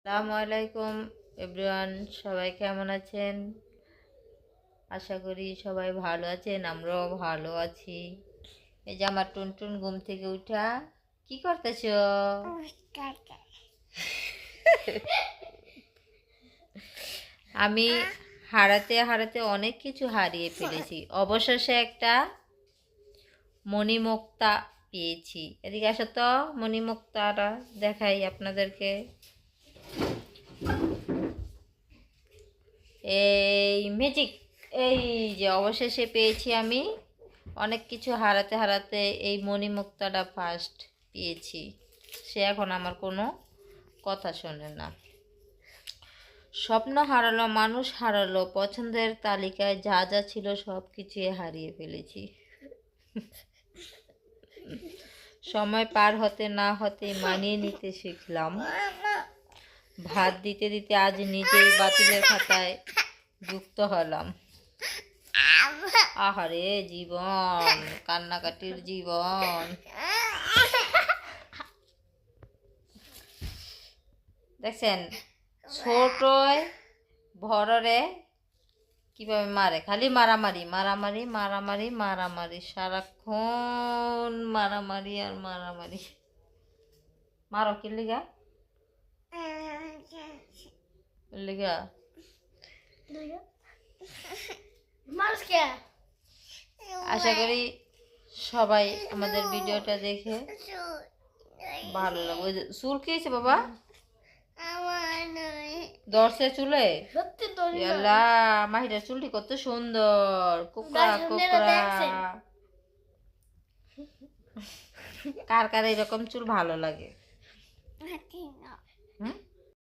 আসসালামু আলাইকুম এভরিওয়ান, সবাই কেমন আছেন? আশা করি সবাই ভালো আছেন, আমরাও ভালো আছি। এই যে আমার টুনটুন ঘুম থেকে উঠা কি করতেছ? আমি হারাতে হারাতে অনেক কিছু হারিয়ে ফেলেছি, অবশেষে একটা মণিমুক্তা পেয়েছি। এদিকে আসো তো, মণিমুক্তাটা দেখাই আপনাদেরকে। এই ম্যাজিক, এই যে অবশেষে পেয়েছি আমি। অনেক কিছু হারাতে হারাতে এই মণিমুক্তাটা ফার্স্ট পেয়েছি। সে এখন আমার কোনো কথা শোনে না। স্বপ্ন হারালো, মানুষ হারালো, পছন্দের তালিকায় যা যা ছিল সব কিছুই হারিয়ে ফেলেছি। সময় পার হতে না হতে মানিয়ে নিতে শিখলাম। ভাত দিতে দিতে আজ নিজেই বাতিলের খাতায় যুক্ত হলাম। আহারে জীবন, কান্নাকাটির জীবন। দেখছেন ছোট ভররে কিভাবে মারে, খালি মারামারি মারামারি মারামারি মারামারি, সারাক্ষণ মারামারি আর মারামারি। মারো কি লিগা লিগা আশা করি সবাই আমাদের ভিডিওটা দেখে ভালো লাগবে। ওই যে চুল কি হয়েছে বাবা? দর্শে চুলে মাহিটার চুলটি কত সুন্দর, কোকড়া কোকড়া। কার কার এরকম চুল ভালো লাগে?